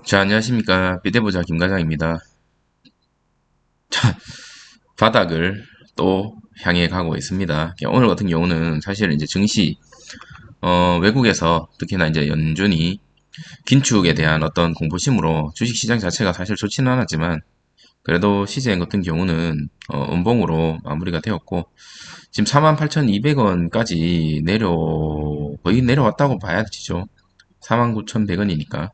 자, 안녕하십니까. 비대보자 김과장입니다. 바닥을 또 향해 가고 있습니다. 오늘 같은 경우는 사실 이제 증시, 외국에서 특히나 이제 연준이 긴축에 대한 어떤 공포심으로 주식시장 자체가 사실 좋지는 않았지만 그래도 시젠 같은 경우는 음봉으로 마무리가 되었고 지금 48,200원까지 거의 내려왔다고 봐야 되죠. 49,100원이니까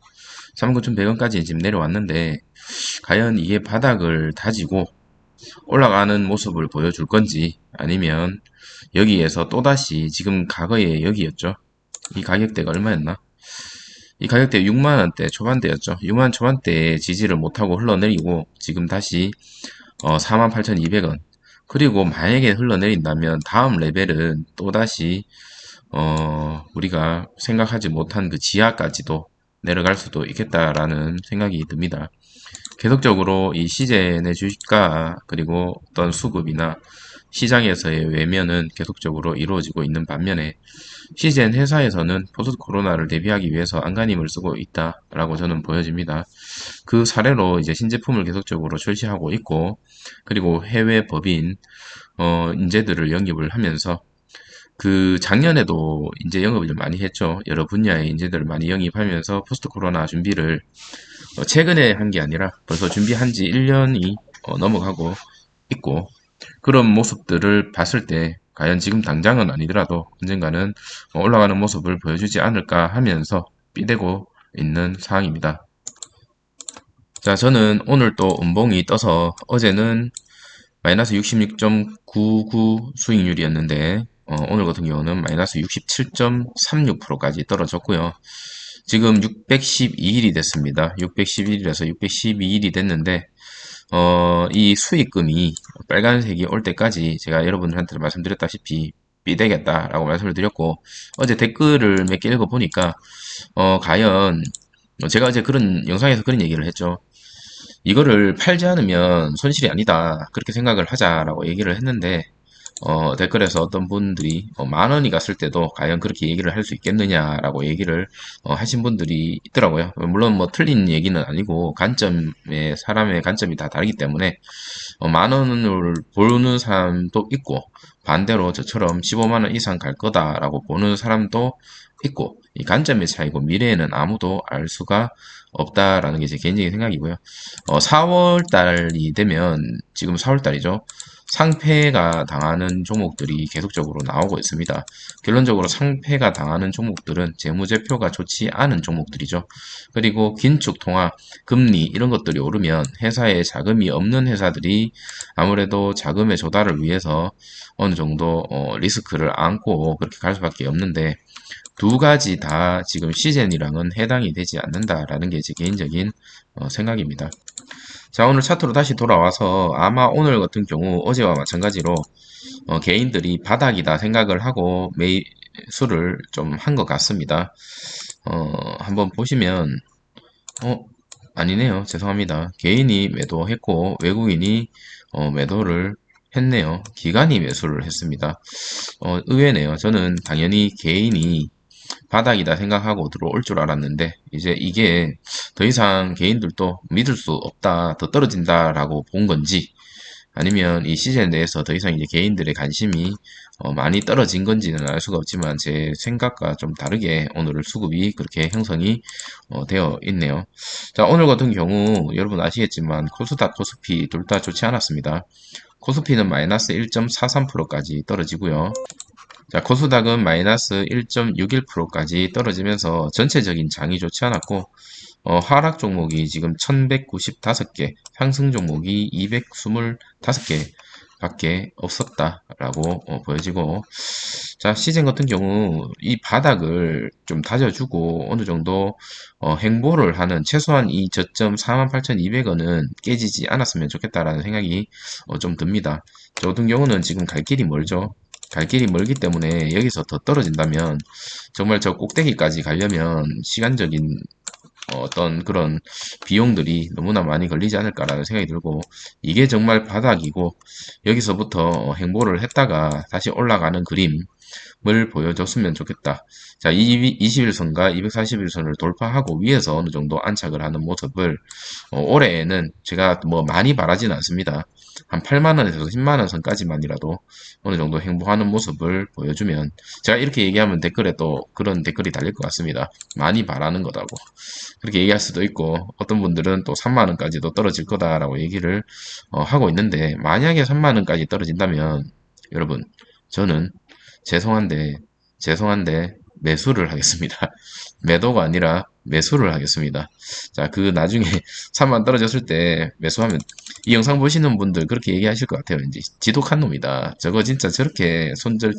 49,100원까지 지금 내려왔는데 과연 이게 바닥을 다지고 올라가는 모습을 보여줄 건지 아니면 여기에서 또다시 지금 과거에 여기였죠. 이 가격대가 얼마였나? 이 가격대 6만원대 초반대였죠. 6만원 초반대에 지지를 못하고 흘러내리고 지금 다시 48,200원. 그리고 만약에 흘러내린다면 다음 레벨은 또다시 우리가 생각하지 못한 그 지하까지도 내려갈 수도 있겠다라는 생각이 듭니다. 계속적으로 이 시젠의 주식과 그리고 어떤 수급이나 시장에서의 외면은 계속적으로 이루어지고 있는 반면에 시젠 회사에서는 포스트 코로나를 대비하기 위해서 안간힘을 쓰고 있다라고 저는 보여집니다. 그 사례로 이제 신제품을 계속적으로 출시하고 있고 그리고 해외 법인 인재들을 영입을 하면서 그 작년에도 인재 영업을 좀 많이 했죠. 여러 분야의 인재들을 많이 영입하면서 포스트 코로나 준비를 최근에 한 게 아니라 벌써 준비한 지 1년이 넘어가고 있고 그런 모습들을 봤을 때 과연 지금 당장은 아니더라도 언젠가는 올라가는 모습을 보여주지 않을까 하면서 삐대고 있는 상황입니다. 자, 저는 오늘 또 음봉이 떠서 어제는 마이너스 66.99 수익률이었는데 오늘 같은 경우는 마이너스 67.36%까지 떨어졌고요. 지금 612일이 됐습니다. 611일에서 612일이 됐는데 이 수익금이 빨간색이 올 때까지 제가 여러분들한테 말씀드렸다시피 삐되겠다라고 말씀을 드렸고 어제 댓글을 몇 개 읽어보니까 과연 제가 어제 그런 영상에서 그런 얘기를 했죠. 이거를 팔지 않으면 손실이 아니다. 그렇게 생각을 하자라고 얘기를 했는데, 댓글에서 어떤 분들이 만 원이 갔을 때도 과연 그렇게 얘기를 할 수 있겠느냐라고 얘기를 하신 분들이 있더라고요. 물론 뭐 틀린 얘기는 아니고 사람의 관점이 다 다르기 때문에 만 원을 보는 사람도 있고 반대로 저처럼 15만 원 이상 갈 거다라고 보는 사람도 있고 이 관점의 차이고 미래에는 아무도 알 수가 없다라는 게 제 개인적인 생각이고요. 4월 달이 되면 지금 4월 달이죠. 상패가 당하는 종목들이 계속적으로 나오고 있습니다. 결론적으로 상패가 당하는 종목들은 재무제표가 좋지 않은 종목들이죠. 그리고 긴축 통화, 금리 이런 것들이 오르면 회사에 자금이 없는 회사들이 아무래도 자금의 조달을 위해서 어느 정도 리스크를 안고 그렇게 갈 수밖에 없는데 두 가지 다 지금 시젠이랑은 해당이 되지 않는다라는 게 제 개인적인 생각입니다. 자, 오늘 차트로 다시 돌아와서 아마 오늘 같은 경우 어제와 마찬가지로 개인들이 바닥이다 생각을 하고 매수를 좀 한 것 같습니다. 한번 보시면 어, 아니네요. 죄송합니다. 개인이 매도했고 외국인이 매도를 했네요. 기관이 매수를 했습니다. 의외네요. 저는 당연히 개인이 바닥이다 생각하고 들어올 줄 알았는데 이제 이게 더 이상 개인들도 믿을 수 없다, 더 떨어진다라고 본 건지 아니면 이 시즌 내에서 더 이상 이제 개인들의 관심이 많이 떨어진 건지는 알 수가 없지만 제 생각과 좀 다르게 오늘 수급이 그렇게 형성이 되어 있네요. 자, 오늘 같은 경우 여러분 아시겠지만 코스닥, 코스피 둘 다 좋지 않았습니다. 코스피는 마이너스 1.43%까지 떨어지고요. 자, 코스닥은 마이너스 1.61%까지 떨어지면서 전체적인 장이 좋지 않았고, 하락 종목이 지금 1195개, 상승 종목이 225개 밖에 없었다라고 보여지고, 자, 시즌 같은 경우 이 바닥을 좀 다져주고 어느 정도 행보를 하는 최소한 이 저점 48,200원은 깨지지 않았으면 좋겠다라는 생각이 좀 듭니다. 저 같은 경우는 지금 갈 길이 멀죠. 갈 길이 멀기 때문에 여기서 더 떨어진다면 정말 저 꼭대기까지 가려면 시간적인 어떤 그런 비용들이 너무나 많이 걸리지 않을까라는 생각이 들고, 이게 정말 바닥이고 여기서부터 행보를 했다가 다시 올라가는 그림을 보여줬으면 좋겠다. 자, 21선과 241선을 돌파하고 위에서 어느 정도 안착을 하는 모습을 올해에는 제가 뭐 많이 바라지는 않습니다. 한 8만원에서 10만원 선까지만이라도 어느 정도 행보하는 모습을 보여주면, 제가 이렇게 얘기하면 댓글에 또 그런 댓글이 달릴 것 같습니다. 많이 바라는 거다고. 그렇게 얘기할 수도 있고, 어떤 분들은 또 3만원까지도 떨어질 거다라고 얘기를 하고 있는데, 만약에 3만원까지 떨어진다면 여러분, 저는 죄송한데 매수를 하겠습니다. 매도가 아니라 매수를 하겠습니다. 자, 그 나중에 3만 떨어졌을 때 매수하면, 이 영상 보시는 분들 그렇게 얘기하실 것 같아요. 왠지 지독한 놈이다. 저거 진짜 저렇게 손절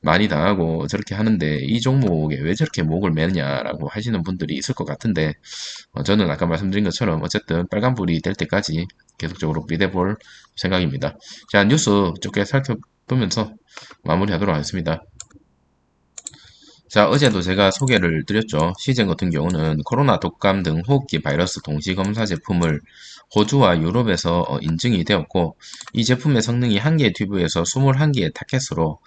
많이 당하고 저렇게 하는데 이 종목에 왜 저렇게 목을 매느냐라고 하시는 분들이 있을 것 같은데, 저는 아까 말씀드린 것처럼 어쨌든 빨간불이 될 때까지 계속적으로 비대볼 생각입니다. 자, 뉴스 쭉 살펴보면서 마무리하도록 하겠습니다. 자, 어제도 제가 소개를 드렸죠. 시젠 같은 경우는 코로나 독감 등 호흡기 바이러스 동시검사 제품을 호주와 유럽에서 인증이 되었고, 이 제품의 성능이 1개의 튜브에서 21개의 타켓으로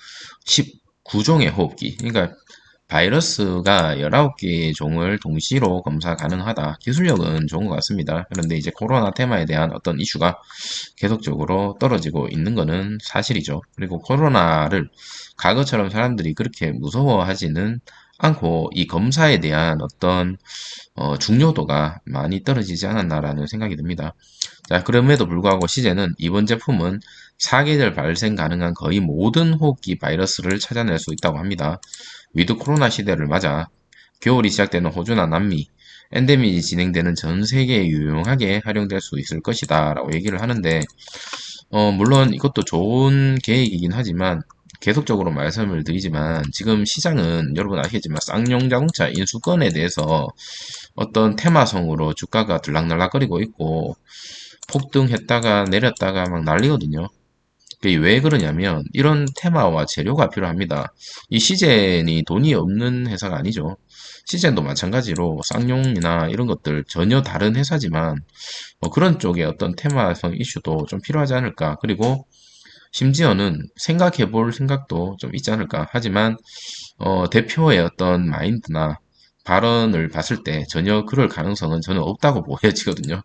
19종의 호흡기, 그러니까 바이러스가 19개의 종을 동시로 검사 가능하다. 기술력은 좋은 것 같습니다. 그런데 이제 코로나 테마에 대한 어떤 이슈가 계속적으로 떨어지고 있는 것은 사실이죠. 그리고 코로나를 과거처럼 사람들이 그렇게 무서워하지는 않고 이 검사에 대한 어떤 중요도가 많이 떨어지지 않았나라는 생각이 듭니다. 자, 그럼에도 불구하고 시제는 이번 제품은 사계절 발생 가능한 거의 모든 호흡기 바이러스를 찾아낼 수 있다고 합니다. 위드 코로나 시대를 맞아 겨울이 시작되는 호주나 남미, 엔데믹이 진행되는 전 세계에 유용하게 활용될 수 있을 것이다 라고 얘기를 하는데, 물론 이것도 좋은 계획이긴 하지만 계속적으로 말씀을 드리지만 지금 시장은 여러분 아시겠지만 쌍용 자동차 인수권에 대해서 어떤 테마성으로 주가가 들락날락거리고 있고, 폭등했다가 내렸다가 막 난리거든요. 그게 왜 그러냐면 이런 테마와 재료가 필요합니다. 이 시젠이 돈이 없는 회사가 아니죠. 시젠도 마찬가지로 쌍용이나 이런 것들 전혀 다른 회사지만 그런 쪽에 어떤 테마성 이슈도 좀 필요하지 않을까. 그리고 심지어는 생각해 볼 생각도 좀 있지 않을까. 하지만 대표의 어떤 마인드나 발언을 봤을 때 전혀 그럴 가능성은 저는 없다고 보여지거든요.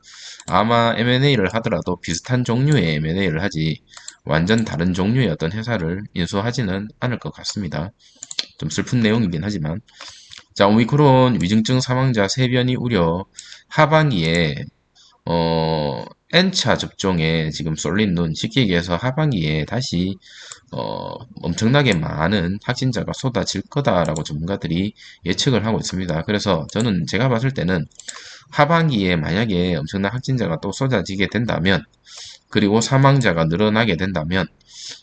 아마 M&A를 하더라도 비슷한 종류의 M&A를 하지 완전 다른 종류의 어떤 회사를 인수하지는 않을 것 같습니다. 좀 슬픈 내용이긴 하지만, 자, 오미크론 위중증 사망자 세변이 우려. 하반기에 N차 접종에 지금 쏠린 눈, 쉽게 얘기해서 하반기에 다시 엄청나게 많은 확진자가 쏟아질 거다라고 전문가들이 예측을 하고 있습니다. 그래서 저는 제가 봤을 때는 하반기에 만약에 엄청난 확진자가 또 쏟아지게 된다면, 그리고 사망자가 늘어나게 된다면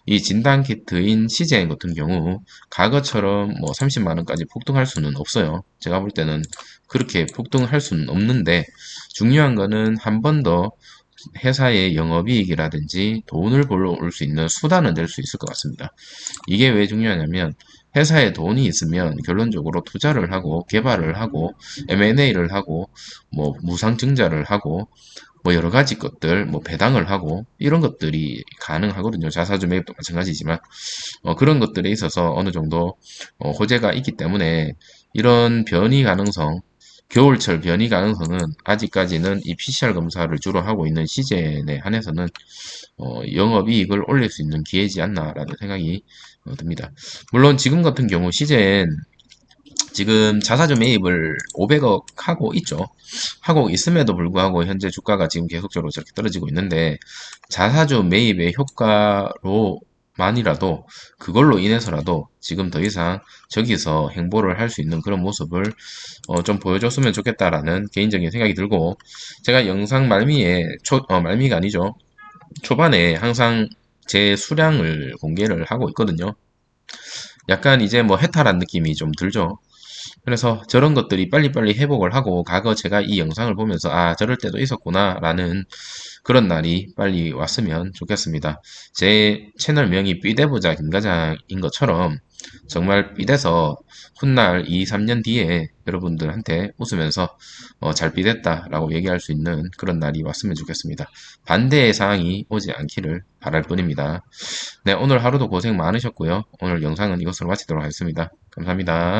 이 진단키트인 CJ 같은 경우 과거처럼 뭐 30만 원까지 폭등할 수는 없어요. 제가 볼 때는 그렇게 폭등할 수는 없는데, 중요한 거는 한 번 더 회사의 영업이익이라든지 돈을 벌어올 수 있는 수단은 될 수 있을 것 같습니다. 이게 왜 중요하냐면 회사에 돈이 있으면 결론적으로 투자를 하고 개발을 하고 M&A를 하고 뭐 무상증자를 하고 뭐 여러 가지 것들, 뭐 배당을 하고 이런 것들이 가능하거든요. 자사주 매입도 마찬가지지만 그런 것들에 있어서 어느 정도 호재가 있기 때문에 이런 변이 가능성, 겨울철 변이 가능성은 아직까지는 이 PCR 검사를 주로 하고 있는 시즌에 한해서는 영업이익을 올릴 수 있는 기회지 않나라는 생각이 듭니다. 물론 지금 같은 경우 시즌 지금 자사주 매입을 500억 하고 있죠. 하고 있음에도 불구하고 현재 주가가 지금 계속적으로 저렇게 떨어지고 있는데, 자사주 매입의 효과로만이라도 그걸로 인해서라도 지금 더 이상 저기서 행보를 할 수 있는 그런 모습을 좀 보여줬으면 좋겠다라는 개인적인 생각이 들고, 제가 영상 말미에 말미가 아니죠. 초반에 항상 제 수량을 공개를 하고 있거든요. 약간 이제 뭐 해탈한 느낌이 좀 들죠. 그래서 저런 것들이 빨리빨리 회복을 하고 과거 제가 이 영상을 보면서 아, 저럴 때도 있었구나 라는 그런 날이 빨리 왔으면 좋겠습니다. 제 채널명이 삐대부자 김과장인 것처럼 정말 삐대서 훗날 2, 3년 뒤에 여러분들한테 웃으면서 잘 삐댔다 라고 얘기할 수 있는 그런 날이 왔으면 좋겠습니다. 반대의 상황이 오지 않기를 바랄 뿐입니다. 네, 오늘 하루도 고생 많으셨고요. 오늘 영상은 이것으로 마치도록 하겠습니다. 감사합니다.